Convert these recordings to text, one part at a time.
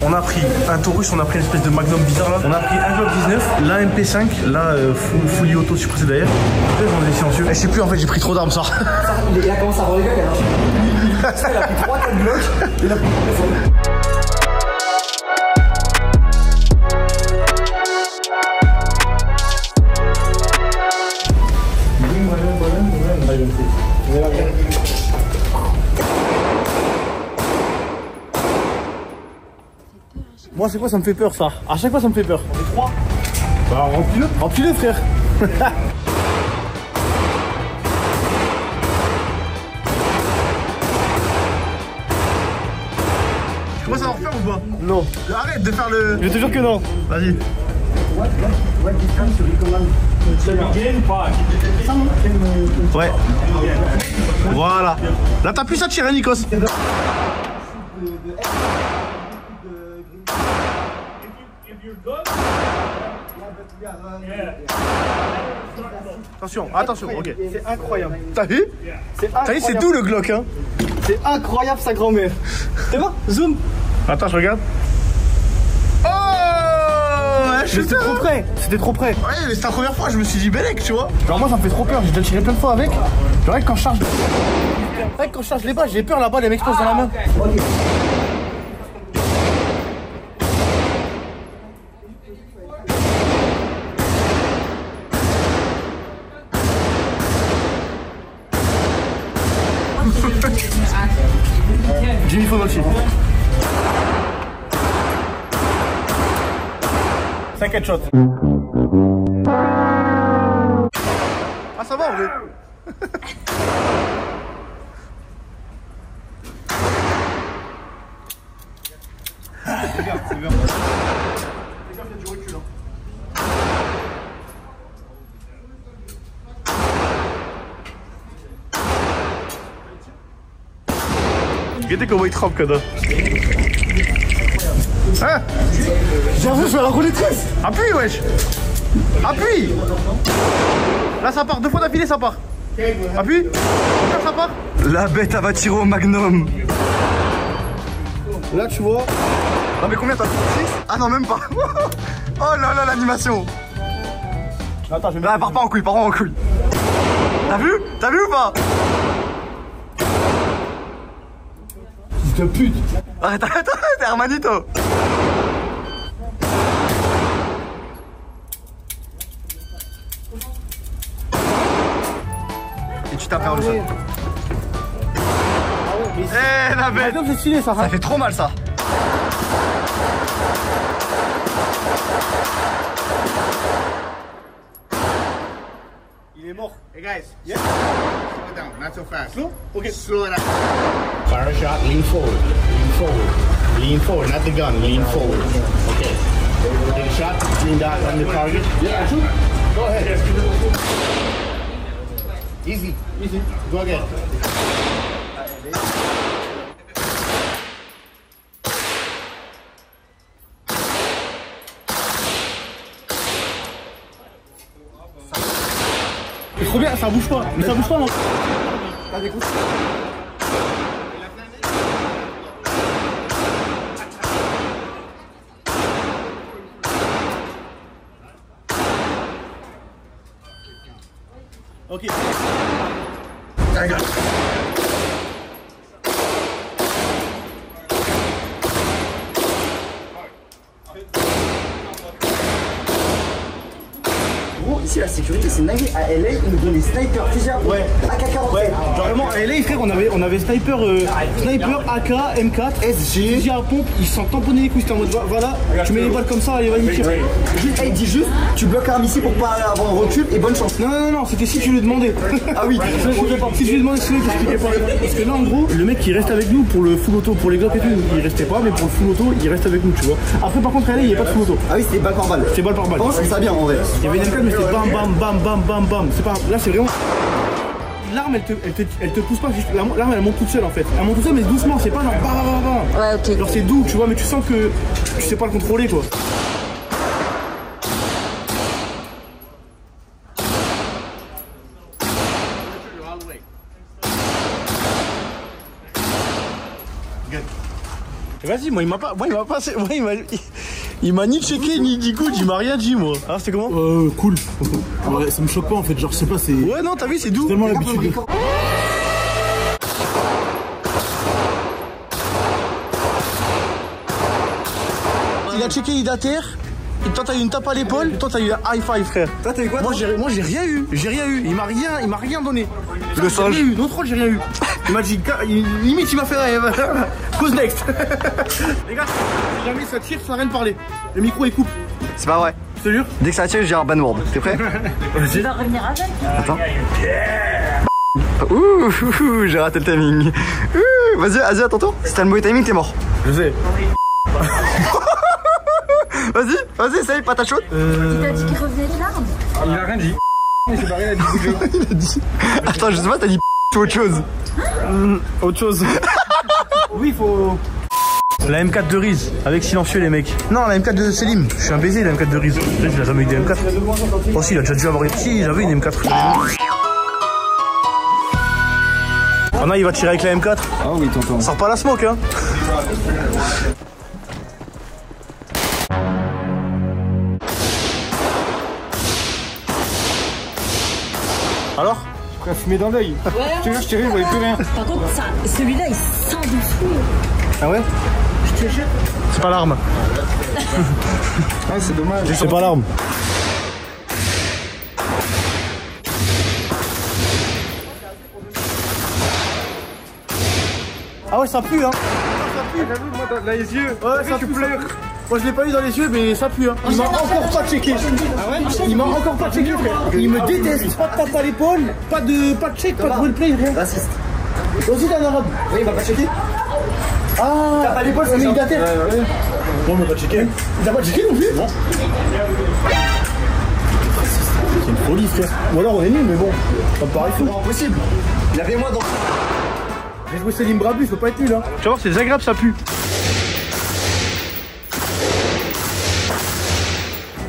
On a pris un Taurus, on a pris une espèce de Magnum bizarre là. On a pris un Glock 19, la MP5, là fully auto suppressé derrière. Après on est silencieux. Je sais plus en fait, j'ai pris trop d'armes ça. Il a commencé à avoir les gars, il a pris 3-4 blocs, il a pris Moi c'est quoi ça me fait peur ça? À chaque fois ça me fait peur. On est 3. Bah remplis-le. Remplis-le frère. Tu vois ça va refaire ou pas? Non. Arrête de faire le... Je te jure que non. Vas-y. Ouais. Voilà. Là t'as plus à tirer Nikos. Attention, attention, ok. C'est incroyable. T'as vu? T'as vu, c'est tout le Glock, hein? C'est incroyable sa grand-mère. C'est bon? Zoom. Attends, je regarde. Oh! C'était trop près. C'était trop près. Ouais, mais c'était la première fois, je me suis dit Bellec, tu vois. Genre, moi, ça me fait trop peur. J'ai déjà tiré plein de fois avec. Genre, quand je charge. Quand je charge les balles, j'ai peur, la balle, elle m'explose dans la main. Okay. Jimmy Fonolci. 5 headshots. Ah ça va en vrai. C'est bien, c'est bien. Fais gaffe, il y a du recul. Regardez comment il trempe, Kada. Hein? J'ai envie, je vais la rouler triste. Appuie, wesh. Appuie. Là, ça part. 2 fois d'affilée, ça part. Appuie. Là, ça part. La bête, elle va tirer au magnum. Là, tu vois. Non, mais combien t'as? 6? Ah non, même pas. Oh là là, l'animation. Attends, je vais. Là, pars pas en couille, pars pas en couille. T'as vu? T'as vu ou pas? De pute. Arrête, arrête, arrête, Hermanito. Et tu tapes vers le sol. Eh la bête. C'est stylé ça. Ça fait trop mal ça. Il est mort. Hey guys. Yes. Slow down, not so fast. Slow? Okay. Slow it down. Fire a shot, lean forward. Lean forward. Lean forward, not the gun, lean forward. Okay. Take a shot, lean down on the target. Yeah, shoot. Go ahead. Easy. Easy. Go again. C'est trop bien, ça bouge pas. Mais ça bouge pas non. T'as des coups. Ok. Gros, ici la sécurité c'est dingue. À LA, ils nous donnent des snipers plusieurs. Ouais. AK-47. Ouais, genre vraiment à LA frère, on avait sniper, sniper AK, M4, SG, fusil à pompe, ils se sont tamponnés les couilles, c'était en mode voilà, tu mets les balles comme ça, allez vas-y tire. Juste, hey, dis juste, tu bloques l'arme ici pour pas avoir un recul et bonne chance. Non non non, c'était si tu lui demandais. Ah oui, si tu lui demandais sinon il t'expliquais pas. Parce que là en gros, le mec qui reste avec nous pour le full auto, pour les glocks et tout, il restait pas, mais pour le full auto, il reste avec nous tu vois. Après par contre à LA, il n'y a pas de full auto. Ah oui, c'était balle par balle. C'est balle par balle. Franchement, je trouve ça bien en vrai. Il y avait une M4 mais c'était bam bam bam bam bam bam. C'est pas. Là c'est vraiment. L'arme elle te pousse pas, l'arme elle monte toute seule en fait. Elle monte toute seule mais doucement, c'est pas genre bah, bah, bah, bah. Ouais, ok. Genre c'est doux, tu vois, mais tu sens que tu sais pas le contrôler quoi. Vas-y, moi il m'a ni checké ni dit good, il m'a rien dit moi. Alors c'était comment? Cool. Ouais, ça me choque pas en fait, genre je sais pas, c'est. Ouais, non, t'as vu, c'est doux. Tellement l'habitude. Il a checké Idater. Et toi t'as eu une tape à l'épaule, toi t'as eu un high five frère. Toi t'as eu quoi? Moi j'ai rien eu, il m'a rien donné. Le singe. Non trop j'ai rien eu. Il m'a dit, limite il m'a fait rêve. Cause next. Les gars, si jamais ça tire, ça n'a rien de parler. Le micro il coupe. C'est pas vrai. Je te jure. Dès que ça tire, je dirai un ban word. T'es prêt? Tu vas revenir avec. Attends. Ouh, j'ai raté le timing. Vas-y, à ton tour. Si t'as le mauvais timing, t'es mort. Je sais. Vas-y, essaye, patate chaude. Il t'a dit qu'il revenait de l'arme. Il a rien dit. Il s'est barré, il a dit. Attends, je sais pas, t'as dit ou autre chose. Autre chose. Oui, il faut. La M4 de Riz, avec silencieux les mecs. Non, la M4 de Selim. Je suis un baiser, la M4 de Riz. Peut-être qu'il a jamais eu de M4. Oh si, il a déjà dû avoir une. Si, j'avais une M4. Oh non, il va tirer avec la M4. Ah oui, tonton. Sors pas la smoke, hein. Alors? Je vais fumer dans l'œil. Ouais. Je te jure, je t'ai vu, je voyais plus rien. Par contre, celui-là, il sent de fou. Ah ouais? Je te jure. C'est pas l'arme. Ah, c'est dommage. C'est pas l'arme. Ah ouais, ça pue, hein. Ça pue. T'as vu, moi, dans les yeux. Ouais, ça pue. Moi, je l'ai pas eu dans les yeux, mais ça pue, hein. Il m'a encore pas checké. Ah ouais? Il m'a encore pas checké, frère. Il me déteste. Pas de tape à l'épaule, pas de check, pas de roleplay, rien. Raciste. Aussi, t'as un arabe. Oui, il m'a pas checké. Ah, Tape à l'épaule, c'est mais ça. il datait. Non, mais pas checké. Il t'a pas checké non plus? Non. C'est une folie, frère. Ou alors on est nuls, mais bon, ça me paraît fou. Impossible. Il avait moi dans. J'ai joué Selim Brabus, faut pas être nul, hein. Tu vas voir, c'est désagréable, ça pue.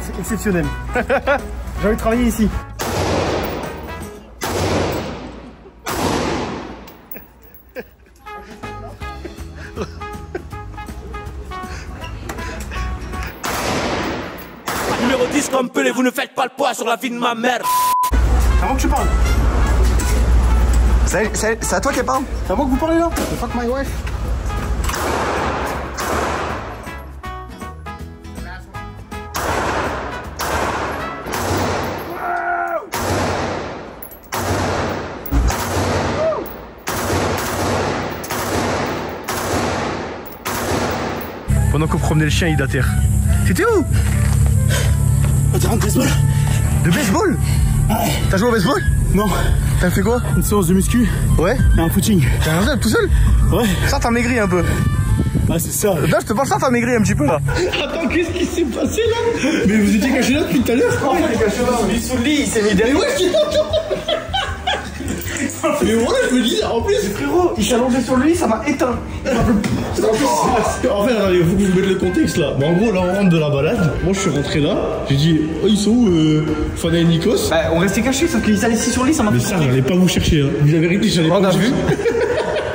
C'est exceptionnel. J'ai envie de travailler ici. Numéro 10 comme Pelé, vous ne faites pas le poids sur la vie de ma mère. Avant que tu parles. C'est à toi qui parle. C'est à moi que vous parlez là? The fuck my wife. Pendant qu'on promenait le chien, il datait. T'étais où? Un terrain de baseball. De baseball? Ouais. T'as joué au baseball? Non. T'as fait quoi? Une séance de muscu. Ouais. Et un footing. T'es un tout seul? Ouais. Ça t'as maigri un peu. Ah, c'est ça. Là, je te parle, ça t'as maigri un petit peu là. Attends, qu'est-ce qui s'est passé là? Mais vous étiez caché là depuis tout à l'heure? Oh, il est caché là. Il est sous le lit, il s'est mis derrière. Mais ouais, mais voilà, je me dis, en plus, Frérot, il s'est allongé sur lui, ça m'a éteint. en fait, il faut que vous mettez le contexte là. Bon, en gros, là, on rentre de la balade. Moi, je suis rentré là. J'ai dit, oh, ils sont où, Fana et Nikos? Bah, on restait cachés, sauf qu'ils allaient ici sur le lit, ça m'a Mais ça, j'allais pas vous chercher. Hein. Dis la vérité, j'allais pas vous chercher.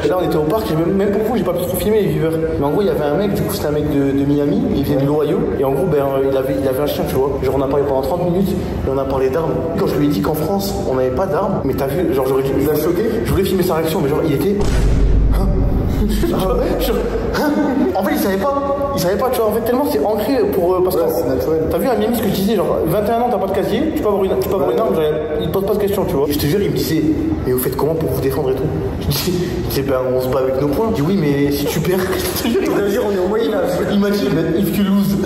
Là, on était au parc, et même pour vous, j'ai pas pu trop filmer les viveurs. Mais en gros, il y avait un mec, du coup, c'était un mec de Miami, il venait de l'Ohio, et en gros, ben, il avait un chien, tu vois. Genre, on a parlé pendant 30 minutes, et on a parlé d'armes. Quand je lui ai dit qu'en France, on n'avait pas d'armes, mais t'as vu, genre, j'aurais dû le choquer, je voulais filmer sa réaction, mais genre, il était. En fait, il savait pas, tu vois, en fait, tellement c'est ancré pour. Parce que c'est naturel. T'as vu à Miami ce que je disais, genre, 21 ans, t'as pas de casier, tu peux avoir une arme, genre, il te pose pas de questions, tu vois. Je te jure, il me disait, mais vous faites comment pour vous défendre et tout? Je disais, ben, on se bat avec nos poings. Je dis, oui, mais si tu perds, je te jure, il m'a dit, on est au Moyen-Âge. Il m'a dit, mais if you lose.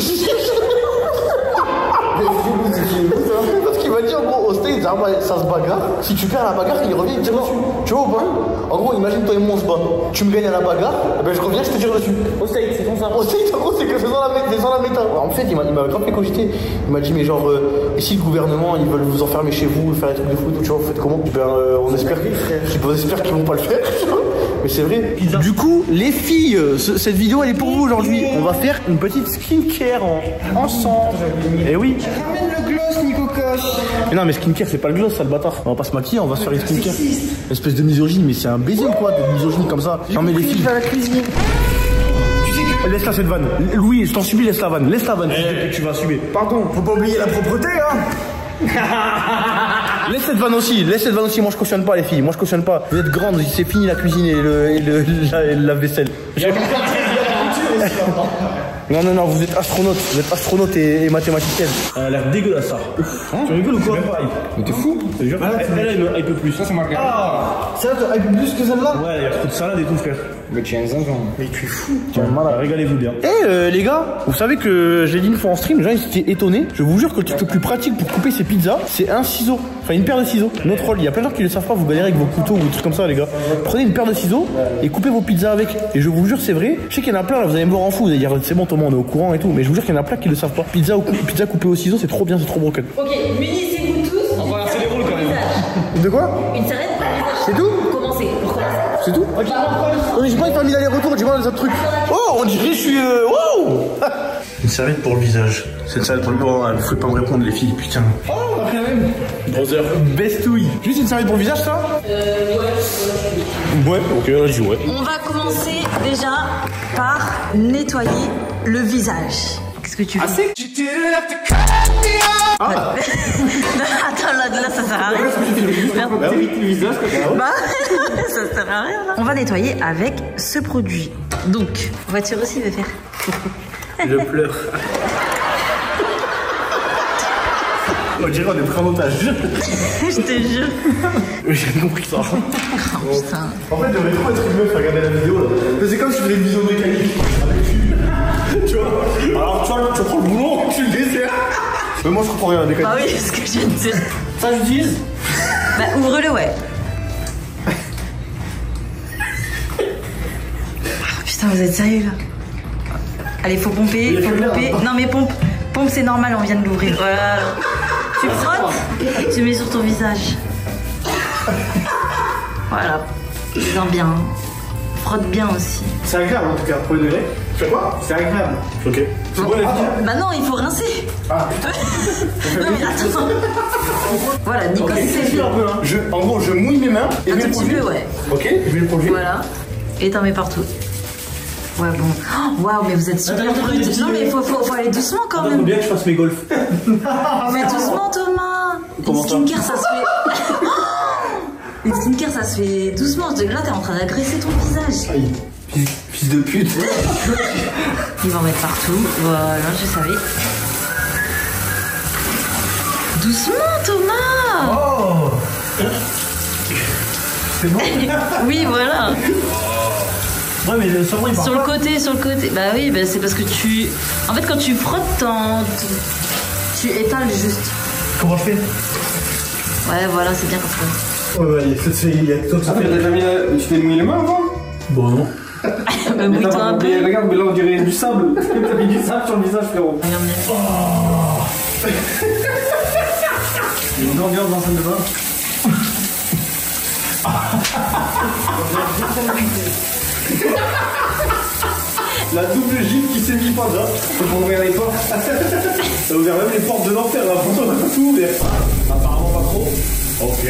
Parce qu'il m'a dit en gros au States, ça se bagarre. Si tu perds à la bagarre, il revient, il te tire dessus. Tu vois ou pas? En gros, imagine toi et moi on se bat. Tu me gagnes à la bagarre, ben je reviens, je te tire dessus. Au States, c'est comme ça. Au States, en gros, c'est que faisant la méta. En fait, il m'a grave fait cogiter. Il m'a dit, mais genre, et si le gouvernement ils veulent vous enfermer chez vous, faire des trucs de fou, tu vois, vous faites comment? Ben, on espère qu'ils vont pas le faire. Mais c'est vrai. Du coup, les filles, cette vidéo elle est pour vous aujourd'hui. On va faire une petite skincare ensemble. Et oui. Ramène le gloss, Nico Coche. Mais non, mais skincare c'est pas le gloss, ça le bâtard. On va pas se maquiller, on va se faire les skincare. Espèce de misogyne, mais c'est un baiser ou quoi, de misogyne comme ça. Non mais les filles. Tu sais que Laisse-la cette vanne. Louis, je t'en supplie, laisse la vanne. Laisse la vanne, tu vas assumer. Pardon, faut pas oublier la propreté, hein. Laisse cette vanne aussi, moi je cautionne pas les filles, moi je cautionne pas. Vous êtes grandes, c'est fini la cuisine et la vaisselle. Non, vous êtes astronaute et mathématicienne. Elle a l'air dégueulasse ça. Tu rigoles ou quoi? Mais t'es fou? Elle me hype plus. Ça c'est marqué. Ah, ça te hype plus que celle-là? Ouais, il y a trop de salade et tout, frère. Mais tu es un zinzin. Mais tu es fou. Régalez-vous bien. Eh les gars, vous savez que j'ai dit une fois en stream, les gens ils étaient étonnés. Je vous jure que le truc le plus pratique pour couper ces pizzas, c'est un ciseau. Enfin une paire de ciseaux. Notre rôle, il y a plein de gens qui ne le savent pas, vous galérez avec vos couteaux ou des trucs comme ça les gars. Prenez une paire de ciseaux et coupez vos pizzas avec. Et je vous jure c'est vrai. Je sais qu'il y en a plein là, vous allez me voir en fou, vous allez dire c'est bon Thomas, on est au courant et tout. Mais je vous jure qu'il y en a plein qui le savent pas. Pizza coupée au ciseau, c'est trop bien, c'est trop broken. Ok, munissez-vous tous. On va inverser les rôles quand même. De quoi? Une serviette pour le visage. C'est tout? Commencez. C'est tout? Ok. Mais j'ai pas envie d'aller-retour, dis-moi les autres trucs. Oh, on dirait je suis. Wow. Une serviette pour le visage. C'est une serviette pour le visage. Oh, faut pas me répondre les filles, putain. Oh, on a pris la même. Brother. Bestouille. Juste une serviette pour le visage, ça? Ouais, ok, là j'y ouais. On va commencer déjà par nettoyer le visage. Qu'est-ce que tu fais? Ah. Attends, là, ça sert à rien. Bah oui, le visage, Bah, ça sert à rien. Là. On va nettoyer avec ce produit. Donc, voiture aussi va faire. Je pleure. On dirait on est pris en otage. Je te jure. J'ai compris ça. Oh putain. En fait, j'aimerais trop être une meuf à regarder la vidéo là. C'est comme si je faisais une vidéo mécanique. Tu vois? Alors tu prends le boulon, tu le desserres. Mais moi je comprends rien à la mécanique. Bah oui, c'est ce que je viens de dire. Ça j'utilise? Bah ouvre-le, ouais. Oh putain, vous êtes sérieux là? Allez, faut pomper, faut pomper. Non mais pompe c'est normal, on vient de l'ouvrir. Voilà. Tu frottes, tu mets sur ton visage. Voilà. Bien bien. Frotte bien aussi. C'est agréable en tout cas, pour le degré. Tu fais quoi? C'est agréable. Ok. C'est bon les filles? Bah non, il faut rincer. Ah putain. Non mais attends. Voilà, Nico, Ok, c'est c'est fait. un peu hein. En gros, je mouille mes mains et Un je mets tout le petit produit. peu, ouais. Ok, je mets le produit. Voilà. Et t'en mets partout. Ouais, bon. Oh, waouh, mais vous êtes super brut. Non, mais faut aller doucement quand Faut même. bien que je fasse mes golfs. Mais doucement, Thomas. Comment Les ça skincare, ça se fait. Les skincare, ça se fait doucement. Là, t'es en train d'agresser ton visage. Aïe, fils de pute. Il va en mettre partout. Voilà, je savais. Doucement, Thomas. Oh. C'est bon? Oui, voilà. Ouais, mais le savon il part Sur le pas. côté. Bah oui, bah c'est parce que tu. En fait, quand tu frottes, tu étales juste. Comment je fais? Ouais, voilà, c'est bien comme ça. Ouais, il y a toi que ça fait. Tu t'es mouillé les mains avant? Bon, non. Mouille-toi un peu. Regarde, mais là on dirait du sable. T'as mis du sable sur le visage, frérot. Regarde bien. Il y a une ambiance dans la salle de bain. La double gifle qui s'est mis pas là. Faut pour ouvrir les portes. Ça a ouvert même les portes de l'enfer là. Pourtant on a tout ouvert. Apparemment pas trop. Ok.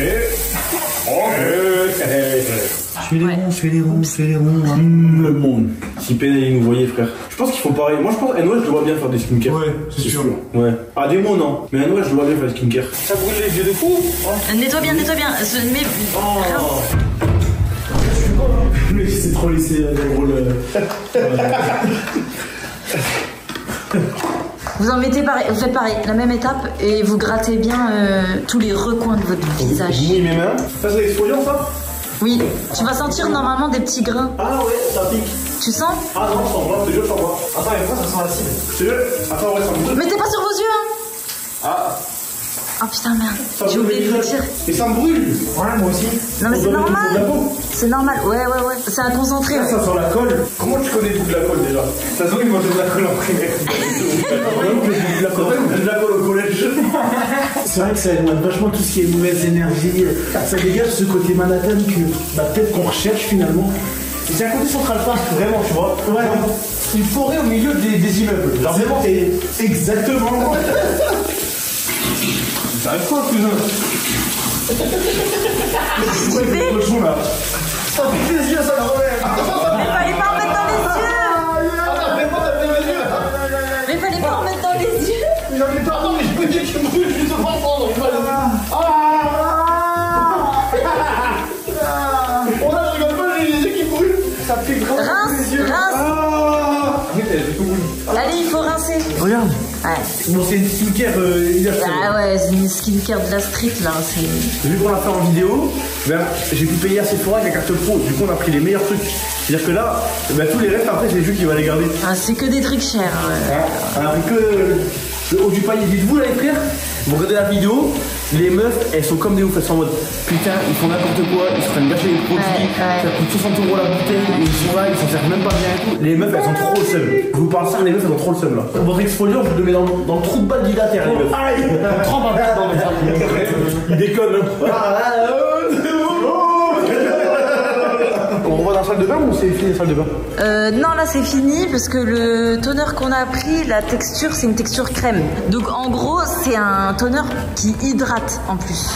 Je fais les ronds. Le monde. Si PNL nous voyait, frère. Je pense qu'il faut pareil. Moi, je pense NOS, je le vois bien faire des skincare. Ouais, c'est sûr. Ouais. Ah, des mots, non. Mais NOS, je le vois bien faire des skincare. Ça brûle les yeux de fou. Nettoie bien. Mais... Mais c'est trop laissé le rôle. Vous en mettez pareil, vous faites pareil, la même étape, et vous grattez bien tous les recoins de votre visage. Je mouille mes mains. Ça c'est l'exfoliant ça? Oui, tu vas sentir normalement des petits grains. Ah ouais, ça pique. Tu sens? Ah non, ça va, déjà ça va. Attends, mais moi ça sent l'acide. C'est vrai? Attends, ouais, ça me brûle. Mettez pas sur vos yeux, hein. Ah. Oh putain, merde, Ça j'ai brûle oublié de le vous visage. dire. Et ça me brûle. Ouais, moi aussi. Non mais c'est On doit mettre normal. de la peau. C'est normal, ouais. C'est un concentré. Ça sent la colle. Comment tu connais tout de la colle déjà? Ça sent qu'ils mangeaient de la colle en primaire. De la colle au collège. C'est vrai que ça éloigne vachement tout ce qui est mauvaise énergie. Ça dégage ce côté Manhattan que peut-être qu'on recherche finalement. C'est un côté Central Park, vraiment, tu vois. Ouais. Une forêt au milieu des immeubles. Genre vraiment, Et exactement. ça arrive quoi, cousin? Pourquoi il fait le cochon là? Ça fait plaisir, ça, la relève. Mais fallait pas en mettre dans les yeux. Mais fallait pas en mettre dans les yeux. J'en ai pas, non, mais je peux dire que je brûle, je te prends prendre. Oh là, je rigole pas, j'ai les yeux qui brûlent. Ça fait grand. Rince, rince. Allez, il faut rincer. Regarde. Ouais. Bon, c'est une skincare Ah ouais, c'est une skincare de la street là. Vu qu'on l'a fait en vidéo, ben, j'ai pu payer à Sephora avec la carte pro. Du coup, on a pris les meilleurs trucs. C'est-à-dire que là, ben, tous les restes après, c'est les jeux qui va les garder. Ah, c'est que des trucs chers. Ouais. Alors que le haut du panier, dites-vous là, les frères, vous regardez la vidéo, les meufs, elles sont comme des ouf, elles sont en mode putain, ils font n'importe quoi, ils se prennent gâcher les produits, ça coûte 60 € la bouteille, et ils sont là, ils s'en servent même pas bien et tout. Les meufs, elles sont trop le seum. Je vous parle ça, les meufs, elles ont trop le seum là. Votre exfoliant, je vous le mets dans le trou de balle du latéral, les meufs. Aïe, trempe un peu dans le il déconne. On revoit dans la salle de bain ou c'est fini la salle de bain? Non, là c'est fini parce que le toner qu'on a pris, la texture c'est une texture crème. Donc en gros, c'est un toner qui hydrate en plus.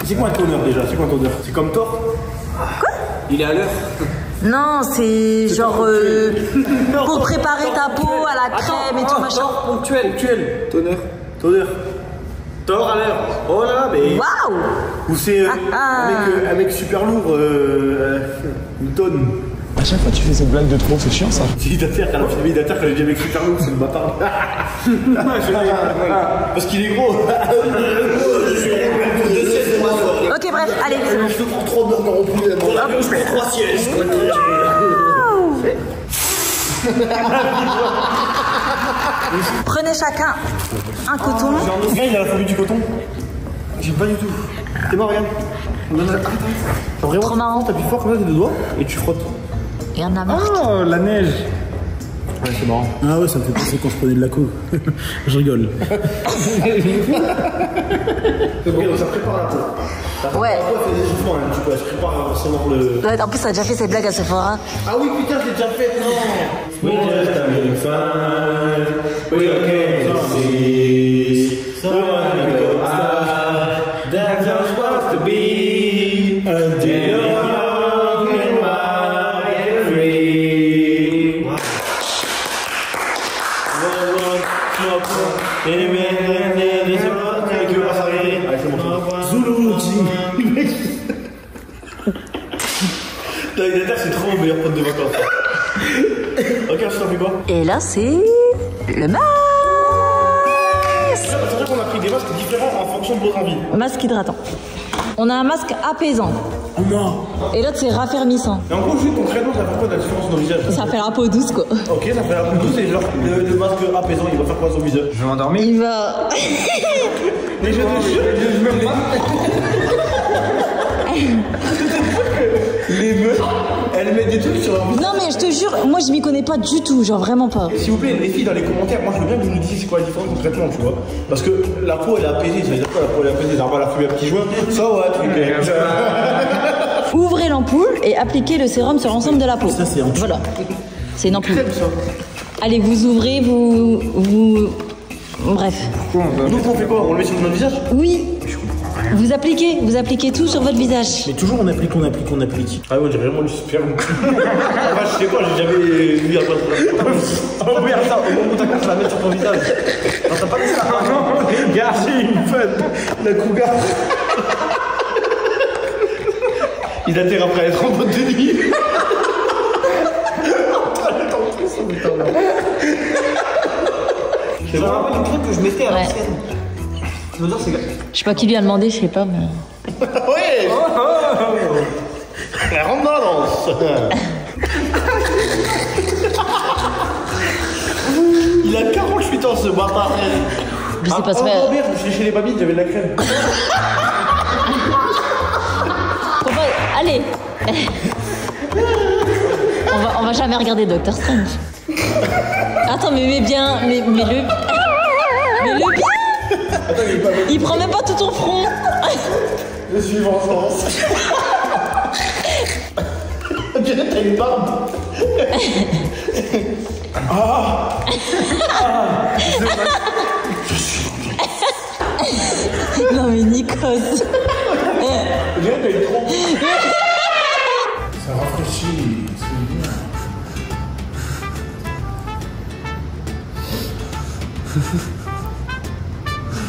C'est quoi un toner déjà? C'est quoi un toner? C'est comme Thor? Quoi? Il est à l'heure. Non, c'est genre pour préparer ta peau à la crème et tout machin. Ponctuel. Toner. Thor à l'heure. Oh là, mais. Waouh! Ou c'est avec super lourd, une tonne. À chaque fois tu fais cette blague de trop, c'est chiant ça. C'est Idater, quand j'ai dit avec super lourd, c'est le bâtard. Parce qu'il est gros. Ok, bref, allez, c'est bon. Je te prends 3 burgers au poulet. Je fais 3 sièges. Prenez chacun un coton. Regarde, il a la famille du coton. J'ai pas du tout. T'es mort, regarde. Vraiment, Trop marrant. t'appuies fort comme ça, tes deux doigts, et tu frottes. Il y en a marre. Oh, la neige. Ouais, c'est marrant. Ah ouais, ça me fait penser quand je prenais de la coke. Je rigole. Ça prépare la peau. Ouais. La peau fait des échauffements un petit peu, elle se prépare forcément le... Ouais, en plus, t'as déjà fait cette blague à Sephora. Ah oui, putain, j'ai déjà fait, non. We just having fun. We can't see someone go out. That's how it's supposed to be. Until you're young and wild and free. Zulu c'est trop mon meilleur pote de vacances. Ok, je t'en fais quoi? Et là, c'est le masque. C'est vrai qu'on a pris des masques différents en fonction de vos envies. Masque hydratant. On a un masque apaisant. Non. Et l'autre, c'est raffermissant. Et en gros, juste concrètement, ça fait quoi la différence dans le visage? Ça fait la peau douce, quoi. Ok, ça fait la peau douce et genre le masque apaisant, il va faire quoi sur le visage? Je vais m'endormir. Il va... Mais je me pas. Les meufs, elles mettent des trucs sur leur visage. Non, mais je te jure, moi, je m'y connais pas du tout. Genre, vraiment pas. S'il vous plaît, les filles, dans les commentaires, moi je veux bien que vous nous disiez c'est quoi la différence concrètement, tu vois. Parce que la peau elle est apaisée, ça veut dire quoi la peau elle est apaisée? D'arriver à la fumer un petit joint, ça ouais, truc. Ouvrez l'ampoule et appliquez le sérum sur l'ensemble de la peau. Ça, c'est ampoule. Voilà. C'est une ampoule. Crème, ça. Allez, vous ouvrez, vous... Bref. Nous on fait quoi? On le met sur notre visage? Oui. Vous appliquez tout sur votre visage. Mais toujours on applique. Ah ouais, j'ai vraiment lu super bon. Moi je sais pas, j'ai jamais lu à quoi ça. Oh merde, ça, au moment où t'as commencé à la mettre sur ton visage. Non, t'as pas dit ça. Non, regarde, j'ai une fun. La cougar. Il atterre après être en boîte de nuit. C'est vraiment pas une crème que je mettais à l'ancienne. Je veux dire, c'est... Je sais pas qui lui a demandé, je sais pas, mais... Ouais. Elle rentre dans la danse. Il a 48 ans ce bâtard. Je sais pas, c'est pas... Bien, je suis chez les babines, j'avais de la crème. Allez. On va jamais regarder Doctor Strange. Attends, mais bien, mais le bien. Attends, il prend même pas tout ton front. Je suis vengeance. On dirait que t'as une barbe. Non mais Nikos. On dirait que t'as une trompe. Ça rafraîchit.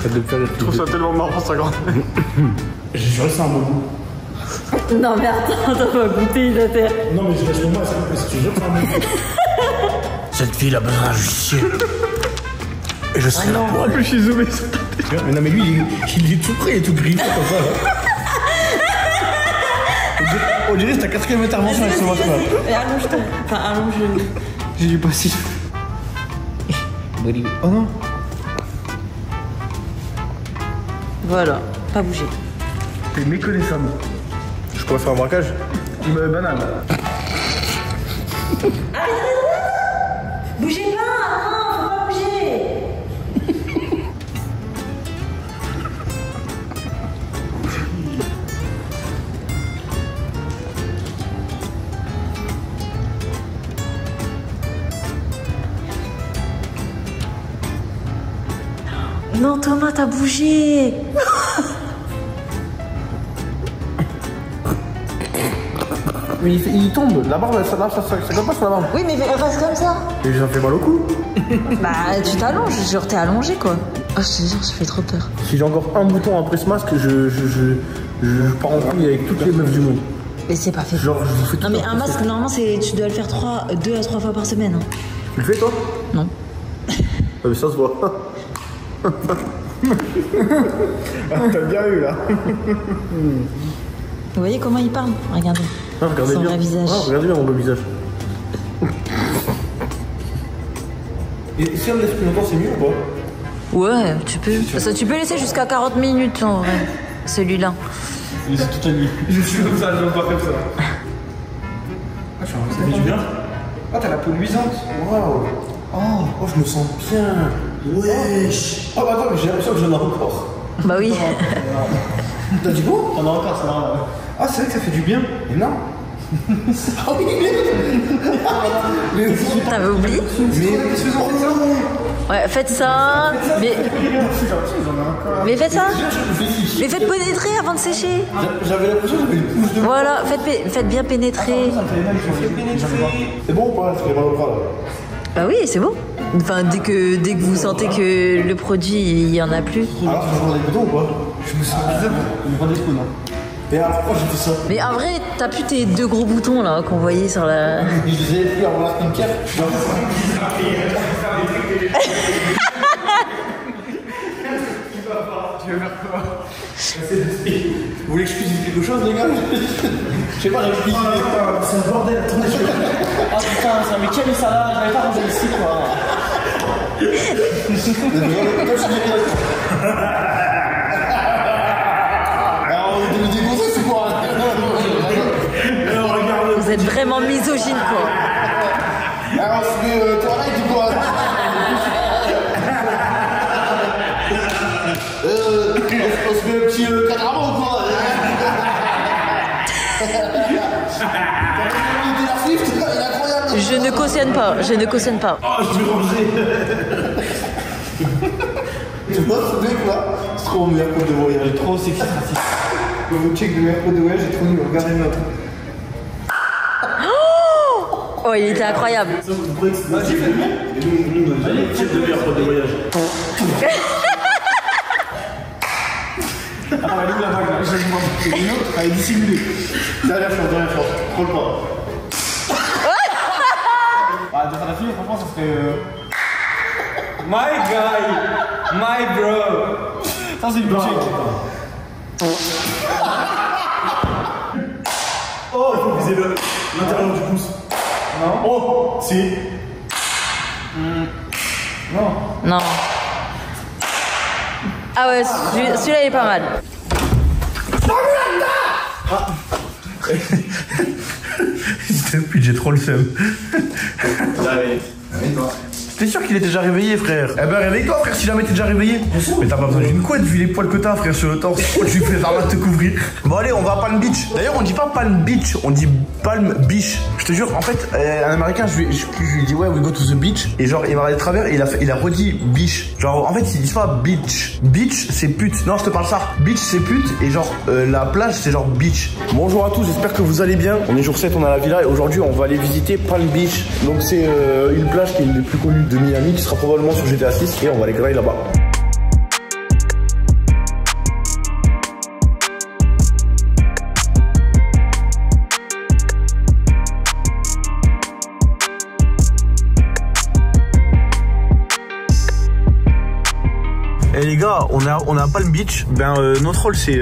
Je trouve ça tellement marrant, ça grand. J'ai juré c'est un bon goût. Non mais attends, t'as pas goûté, il a terre. Non mais je reste pour moi, c'est que je jure c'est un bon goût. Cette fille a besoin d'un justicier. Et je serai là pour elle. Je suis zoomé sur ta tête. Mais non mais lui, il est tout prêt, il est tout griffé comme ça. On dirait que c'est ta 4e intervention avec ce match là. Et allonge-toi. Enfin, allonge-le. J'ai du passif. Oh non. Voilà, pas bouger. T'es méconnaissable. Je pourrais faire un braquage. Il me banane. Bougez pas, non, faut pas bouger. Non Thomas, t'as bougé. Mais il tombe, la barbe, ça colle pas sur la barbe. Oui mais reste comme ça. Et ça fait mal au cou. Bah tu t'allonges, genre t'es allongé quoi. Ah je te jure, ça fait trop peur. Si j'ai encore un bouton après ce masque, je pars en couille avec toutes les meufs du monde. Mais c'est pas fait. Genre je vous fais tout. Non mais un masque, normalement tu dois le faire 2 à 3 fois par semaine. Hein. Tu le fais toi? Non. Ah mais ça se voit. Ah, t'as bien eu là. Vous voyez comment il parle? Regardez. Ah, regardez son bien. vrai visage. Ah, regardez bien mon beau visage. Et si on me laisse plus longtemps, c'est mieux ou pas? Ouais, tu peux. Ça, tu peux laisser jusqu'à 40 minutes en vrai. Celui-là. Laissez toute la nuit. Je suis comme ça, je veux pas comme ça. Ah, ça fait du bien. Ah, t'as la peau luisante. Waouh. Oh, je me sens bien. Wesh. Oh, bah attends, mais j'ai l'impression que j'en ai encore. Bah oui. T'as dit quoi? T'en as encore, ça va. Ah, c'est vrai que ça fait du bien. Mais non. Ah oui, mais. T'avais oublié? Mais faisons ça. Ouais, faites ça. Mais faites ça. Mais faites pénétrer avant de sécher. J'avais l'impression que j'avais une couche de. Voilà, faites bien pénétrer. C'est bon ou pas? Ça fait mal au bras là. Bah oui, c'est bon. Enfin, dès que vous sentez que le produit, il y en a plus. Alors, tu prends des boutons ou pas? Je me sens bizarre. Je me prends des trous, non? Et alors, pourquoi j'ai fait ça? Mais en vrai, t'as plus tes 2 gros boutons là qu'on voyait sur la. Je les ai pris en la skincare. Tu veux faire quoi? Vous voulez que je cuisine quelque chose, les gars? Je sais pas, j'ai cuisiné. C'est un bordel, attendez, je vais. Ah putain, ça, mais quelle est ça là? J'avais pas rangé ici quoi. Alors, on est dégoûté, c'est quoi? Vous êtes vraiment misogyne quoi. Alors, on se met toilette ou quoi? On se met un petit cadran ou quoi? Je ne cautionne pas, je ne cautionne pas. Oh, je suis rangé. Tu vois ce mec là? C'est trop mon meilleur code de voyage. Trop sexy. Quand vous check le meilleur code de voyage, j'ai trop nul. Regardez le nôtre. Oh, il était incroyable. Vas-y, fais-le. Check le meilleur code de voyage. Ah, elle est où la vague là? J'ai une autre, elle est dissimulée. Dernière chance, trop le pas. Ah, de faire la fille, franchement, ça serait. My guy! My bro! Ça, c'est une check. Oh, il faut viser l'intérieur du pouce. Non? Oh, si. Non. Non. Ah ouais, celui-là il est pas mal. Depuis, j'ai trop le seum. T'es sûr qu'il est déjà réveillé, frère? Eh ben, réveille-toi, frère, si jamais t'es déjà réveillé. Mais t'as pas besoin d'une couette vu les poils que t'as, frère, sur le torse. Oh, tu fais ça va te couvrir. Bon, allez, on va à Palm Beach. D'ailleurs, on dit pas Palm Beach, on dit Palm Beach. Je te jure, en fait, un américain, je lui dis, ouais, we go to the beach. Et genre, il m'a regardé de travers et il a redit beach. Genre, en fait, il dit pas beach. Beach, c'est pute. Non, je te parle ça. Beach, c'est pute. Et genre, la plage, c'est genre beach. Bonjour à tous, j'espère que vous allez bien. On est jour 7, on est à la villa et aujourd'hui, on va aller visiter Palm Beach. Donc, c'est une plage qui est une des plus connues de Miami qui sera probablement sur GTA 6 et on va les grailler là-bas. Et les gars, on a Palm Beach. Ben notre rôle c'est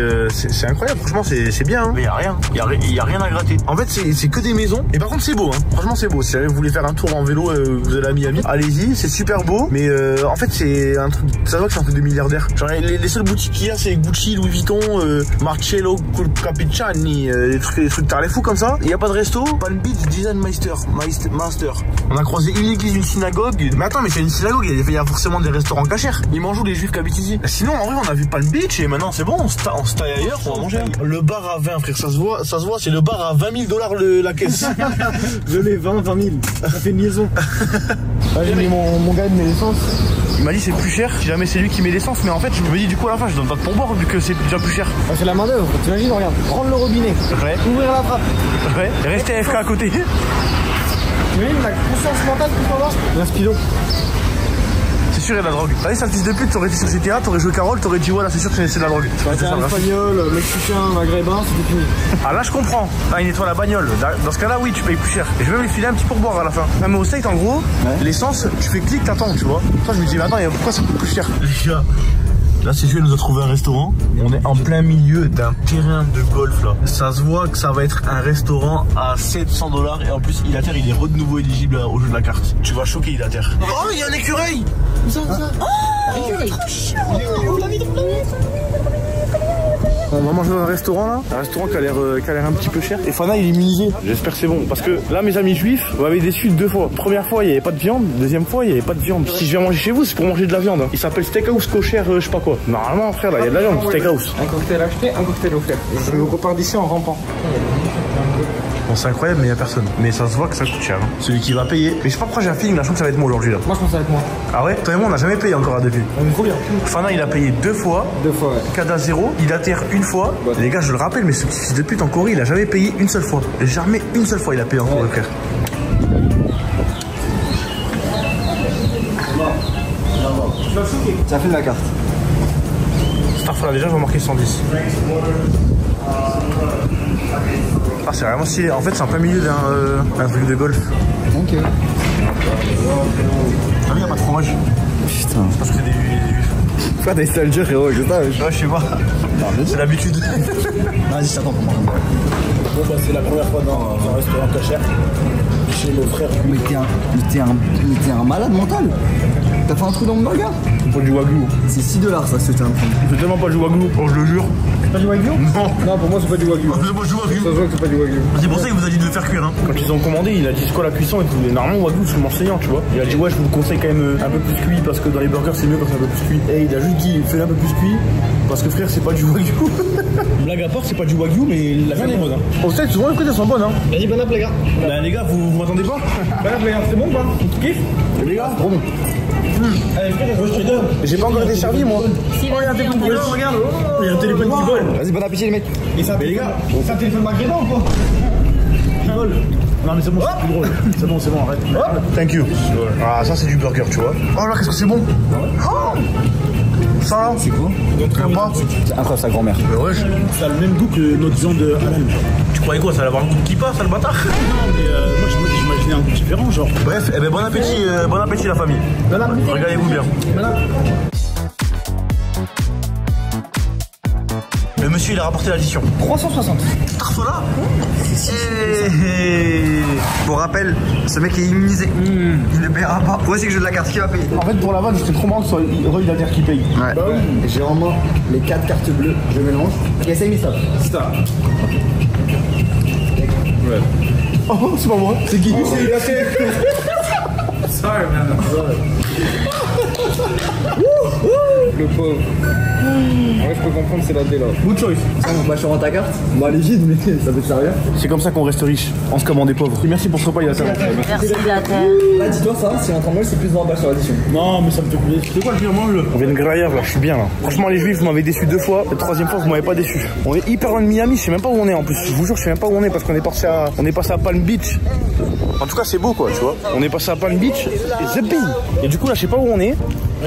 incroyable. Franchement c'est bien. Hein. Mais y a rien. Y a rien à gratter. En fait c'est que des maisons. Et par contre c'est beau. Hein. Franchement c'est beau. Si jamais vous voulez faire un tour en vélo, vous allez à Miami. Allez-y, c'est super beau. Mais en fait c'est un truc. Ça se voit que c'est un truc de milliardaire. Genre les seules boutiques qu'il y a c'est Gucci, Louis Vuitton, Marcello Capicciani, des trucs tarés fous comme ça. Il y a pas de resto. Palm Beach Design Master. On a croisé une église, une synagogue. Mais attends, mais c'est une synagogue. Il y a forcément des restaurants cachers. Ils mangent où les juifs ici. Sinon en vrai on a vu Palm Beach et maintenant c'est bon, on se taille ailleurs, on va manger. Le bar à 20 frère, ça se voit, c'est le bar à 20 000 $ la caisse. Je l'ai 20 000, ça fait une liaison. Là j'ai mis mon gars de mes essences. Il m'a dit c'est plus cher si jamais c'est lui qui met l'essence, mais en fait je me dis du coup à la fin je donne pas de pourboire vu que c'est déjà plus cher. Ah, c'est la main d'œuvre, t'imagines, regarde, prendre le robinet, ouvrir la trappe, rester AFK à côté. Oui, la conscience mentale qu'il faut avoir. La speedo. C'est sûr, il y a de la drogue. Allez, sale fils de pute, t'aurais été sur GTA, t'aurais joué Carole, t'aurais dit voilà, c'est sûr que c'est de la drogue. C'est un espagnol, mexicain, maghrébin, c'était fini. Ah là, je comprends. Là, il nettoie la bagnole. Dans ce cas-là, oui, tu payes plus cher. Et je vais même lui filer un petit pourboire à la fin. Non, mais au site, en gros, l'essence, tu fais clic, t'attends, tu vois. Toi, je me dis, mais attends, pourquoi ça coûte plus cher? Les gars. Là, c'est lui, elle nous a trouvé un restaurant. On est en plein milieu d'un terrain de golf là. Ça se voit que ça va être un restaurant à 700 $ et en plus, il est de nouveau éligible au jeu de la carte. Tu vas choquer, il atterre. Oh, il y a un écureuil. Où ça? Oh, l'écureuil. On va manger dans un restaurant là, un restaurant qui a l'air un petit peu cher. Et Fana il est immunisé. J'espère que c'est bon. Parce que là mes amis juifs m'avaient déçu 2 fois. Première fois il n'y avait pas de viande, deuxième fois il n'y avait pas de viande. Si je viens manger chez vous c'est pour manger de la viande. Il s'appelle Steakhouse Kosher je sais pas quoi. Normalement frère là il y a de la viande, Steakhouse. Un cocktail acheté, un cocktail offert. Et je repars d'ici en rampant. Bon c'est incroyable mais il n'y a personne. Mais ça se voit que ça coûte cher. Hein. Celui qui va payer. Mais je sais pas pourquoi j'ai un feeling là, je sens que ça va être moi aujourd'hui là. Moi je pense que ça va être moi. Ah ouais? Toi et moi on n'a jamais payé encore à depuis. On est trop bien. Fana il a payé 2 fois. 2 fois ouais. Cada 0, il atterre une fois. Ouais. Les gars je le rappelle mais ce petit fils de pute en Corée il a jamais payé une seule fois. Jamais une seule fois il a payé en Corée frère. Ça fait de la carte. Starfall déjà je vais marquer 110. Ah c'est vraiment stylé, en fait c'est en plein milieu d'un truc de golf. Ok. Ah oui, y'a pas de fromage. Putain. Je pense que c'est des juifs. Pourquoi t'as installé le jeu frérot, je sais pas. Ouais je sais pas. C'est l'habitude. Vas-y je t'attends pour moi. Bon bah c'est la première fois dans un restaurant cachère. Chez le frère. Mais t'es un malade mental. T'as fait un trou dans mon burger? C'est pas du wagyu. C'est 6 $ ça c'était un trou. C'est tellement pas du wagyu, oh, je le jure. C'est pas du wagyu? Non. Non pour moi c'est pas du wagyu. C'est pas du wagyu. Ça se voit que c'est pas du wagyu. C'est pour ça qu'il vous a dit de le faire cuire. Hein. Quand ils ont commandé, il a dit c'est quoi la cuisson et tout. Mais normalement wagyu c'est le mange saignant tu vois. Il a dit ouais je vous le conseille quand même un peu plus cuit parce que dans les burgers c'est mieux quand c'est un peu plus cuit. Et il a juste dit fais un peu plus cuit parce que frère c'est pas du wagyu. Blague à part c'est pas du wagyu mais la viande est bonne. Hein. Au fait souvent les côtés sont bonnes hein. Vas-y bon app les gars. Bah les gars vous m'entendez pas? Bon app les gars c'est bon ou pas? Tu kiffes? Les gars trop bon. Allez, je te donne. J'ai pas encore été servi moi. Si, regarde un téléphone qui vole, regarde. Il y a un téléphone qui vole. Vas-y, bon appétit les mecs. Et ça, mais les gars, c'est un téléphone maghrébin ou quoi? Qui vole. Non mais c'est bon, c'est plus drôle. C'est bon, arrête. Thank you. Ah ça c'est du burger tu vois. Oh là qu'est-ce que c'est bon. Oh ça là. C'est quoi? Pas. C'est incroyable sa grand-mère. Mais ouais. Ça a le même goût que notre viande halal. Tu croyais quoi? Ça allait avoir le goût de kippa, ça le bâtard? Non mais moi j'imaginais un goût différent genre. Bref, eh ben bon appétit la famille. Regardez-vous bien. Le monsieur il a rapporté l'addition. 360. Tarsola. Pour rappel, ce mec est immunisé. Il ne paiera pas. Voici que j'ai de la carte, qui va payer? En fait pour la vanne, c'était trop marrant que ce soit Roy Dater qui paye. Ouais. Bah oui. J'ai en main les 4 cartes bleues, je mélange. Essaye mis ça. Ça. Ouais. Oh, c'est pas moi. C'est qui? C'est Dater. Sorry man. Le pauvre. Ouais, je peux comprendre, c'est la D là. Good choice. Bah, je rends ta carte. Bon, elle est vide, mais ça peut te servir. C'est comme ça qu'on reste riche, en se commandant des pauvres. Merci pour ce repas, il a ça. Merci la terre. Là, dis-toi, ça, si on est en train de manger, c'est plus 20 balles sur l'addition. Non, mais ça me fait plaisir. C'est quoi le pire, mange-le. On vient de Graillère là, je suis bien là. Franchement, les juifs, vous m'avez déçu 2 fois. La 3e fois, vous m'avez pas déçu. On est hyper loin de Miami, je sais même pas où on est en plus. Je vous jure, je sais même pas où on est parce qu'on est passé à Palm Beach. En tout cas, c'est beau quoi, tu vois. On est passé à Palm Beach et c'est pays. Et du coup, là, je sais pas où on est.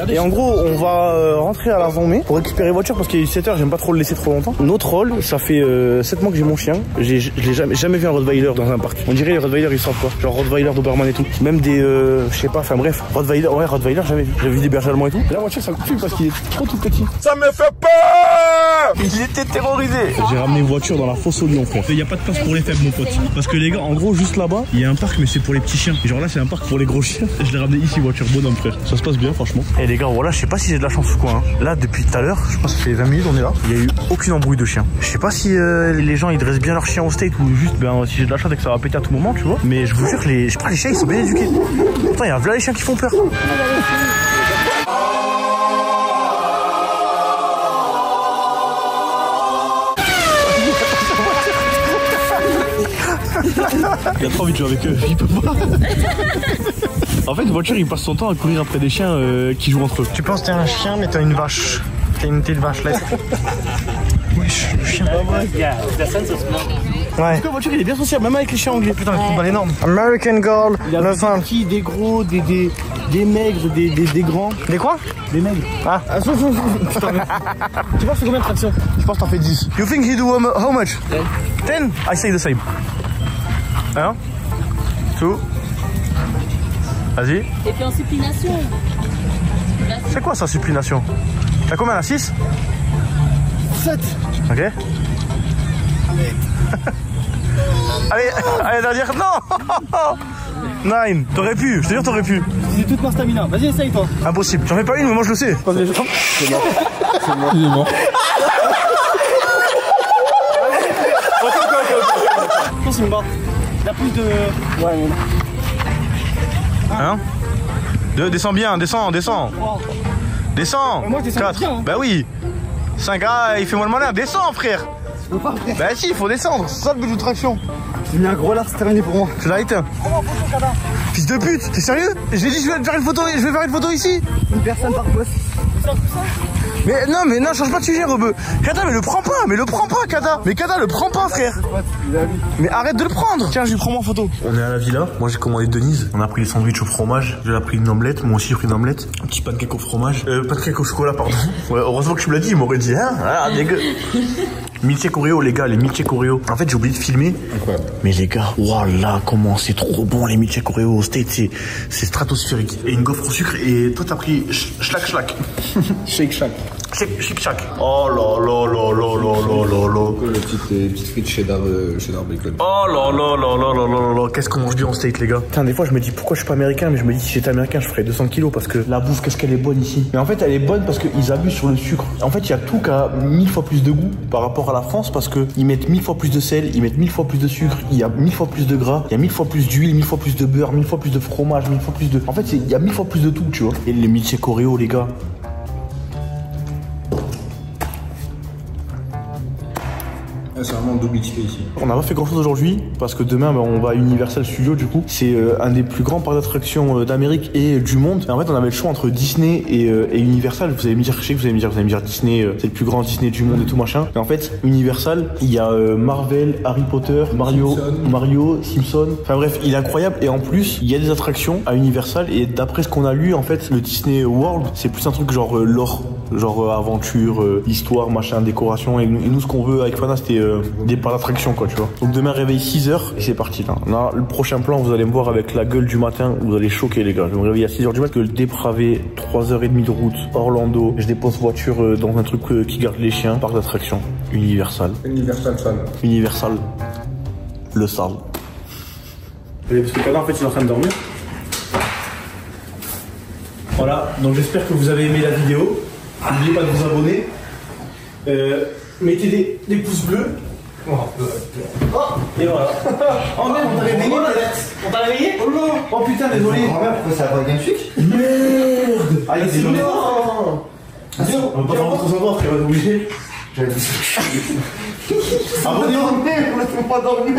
Et en gros, on va rentrer à la Vendée pour récupérer voiture parce qu'il est 7h, j'aime pas trop le laisser trop longtemps. Notre rôle, ça fait 7 mois que j'ai mon chien. Je l'ai jamais vu un Rottweiler dans un parc. On dirait les Rottweilers, ils sortent quoi. Genre Rottweiler, Doberman et tout. Même des, je sais pas, enfin bref. Rottweiler, ouais, Rottweiler, jamais vu. J'ai vu des bergers allemands et tout. Et la voiture, ça me tue parce qu'il est trop tout petit. Ça me fait peur! Il était terrorisé. J'ai ramené une voiture dans la fosse au lion, frère. Il y a pas de place pour les faibles, mon pote. Parce que les gars, en gros, juste là-bas, il y a un parc, mais c'est pour les petits chiens. Et genre là, c'est un parc pour les gros chiens. Je l'ai ramené ici, voiture bonhomme, frère. Ça se passe bien, franchement. Et les gars, voilà, je sais pas si j'ai de la chance ou quoi. Hein. Là, depuis tout à l'heure, je pense que ça fait 20 minutes, on est là. Il y a eu aucune embrouille de chiens. Je sais pas si les gens ils dressent bien leurs chiens au state ou juste, ben, si j'ai de la chance et que ça va péter à tout moment, tu vois. Mais je vous jure que les chiens ils sont bien éduqués. Pourtant, il y a là les chiens qui font peur. Il a trop envie de jouer avec eux, il peut pas. En fait, une voiture, il passe son temps à courir après des chiens qui jouent entre eux. Tu penses que t'es un chien, mais t'as une vache. T'es une vache, là. Wesh, le chien. Ouais. Parce que la voiture, il est bien sociable, même avec les chiens anglais. Putain, il trouve mal énorme. American Girl, il y a des petits, des gros, des maigres, des grands. Des quoi? Des maigres. Ah. Putain, tu penses que c'est combien de tractions? Je pense que t'en fais 10. You think he do how much? 10? I say the same. 1, 2. Vas-y. Et puis en supplination. C'est quoi ça, supplination? T'as combien là? 6? 7. Ok. allez, dernière. Non. 9. T'aurais pu, je te jure, t'aurais pu. C'est toute ma stamina. Vas-y, essaye toi. Impossible. J'en fais pas une, mais moi je le sais. C'est mort. C'est mort. Il est mort. Je pense qu'il me bat. Il a plus de. Ouais, mais. 1, 2, descends bien, descends. Wow. Descends. Moi, 4. Bien, hein. Bah oui. 5, il fait moi le malin. Descends, frère. Je peux pas, frère. Bah si, il faut descendre. C'est ça le but de traction. J'ai mis un gros lard, c'est terminé pour moi. Tu l'as éteint. Fils de pute, t'es sérieux? Je lui ai dit je vais faire une photo ici. Une personne par poste. Mais non, change pas de sujet, Rebeu. Kata, mais le prends pas, Kata. Mais Kata, le prends pas, frère. Mais arrête de le prendre. Tiens, je lui prends en photo. On est à la villa. Moi, j'ai commandé Denise. On a pris les sandwichs au fromage. Elle a pris une omelette. Moi aussi, j'ai pris une omelette. Un petit pancake au fromage. Pancake au chocolat, pardon. Ouais, heureusement que tu me l'as dit. Il m'aurait dit, hein. Ah, dégueu. Milkshake Oreo, les gars, les milkshake Oreo. En fait, j'ai oublié de filmer. Incroyable. Mais les gars, voilà comment c'est trop bon les milkshake Oreo au State, c'est stratosphérique. Et une gaufre au sucre. Et toi, t'as pris Shlack. Shake Shack. Shake Shack. Oh là là là là là là là. Les petites frites cheddar bacon. Oh là là là là là là là. Qu'est-ce qu'on mange bien en State, les gars. Putain, des fois, je me dis pourquoi je suis pas américain, mais je me dis si j'étais américain, je ferais 200 kilos parce que la bouffe, qu'est-ce qu'elle est bonne ici. Mais en fait, elle est bonne parce qu'ils abusent sur le sucre. En fait, il y a tout qui a 1000 fois plus de goût par rapport à la France parce que ils mettent 1000 fois plus de sel, ils mettent 1000 fois plus de sucre, il y a 1000 fois plus de gras, il y a 1000 fois plus d'huile, 1000 fois plus de beurre, 1000 fois plus de fromage, 1000 fois plus de. En fait, il y a 1000 fois plus de tout, tu vois. Et les milkshake Oreo, les gars. C'est vraiment double XP ici. On n'a pas fait grand chose aujourd'hui parce que demain on va à Universal Studios du coup. C'est un des plus grands parcs d'attractions d'Amérique et du monde. Et en fait on avait le choix entre Disney et Universal. Vous allez me dire, je sais que vous allez me dire Disney, c'est le plus grand Disney du monde et tout machin. Mais en fait Universal, il y a Marvel, Harry Potter, Mario, Simpson. Enfin bref, il est incroyable et en plus il y a des attractions à Universal et d'après ce qu'on a lu en fait le Disney World c'est plus un truc genre lore, genre aventure, histoire, machin, décoration et nous ce qu'on veut avec Fana c'était des parcs d'attraction quoi tu vois. Donc demain réveil 6h et c'est parti là. Là le prochain plan vous allez me voir avec la gueule du matin, vous allez choquer les gars. Je vais me réveiller à 6h du matin, que le dépravé, 3h30 de route, Orlando, je dépose voiture dans un truc qui garde les chiens, parc d'attraction, Universal. Universal, le sale. Parce que Kana en fait il est en train de dormir. Voilà, donc j'espère que vous avez aimé la vidéo. N'oubliez pas de vous abonner. Mettez des pouces bleus. Oh, et voilà. Oh merde, on t'a réveillé. On t'a réveillé? Oh putain, désolé. Pourquoi ça a pas bien de sucre? Merde. Allez, désolé. On va pas vraiment trop savoir, frère, on est obligé. Abonnez-vous, laissez-moi dormir.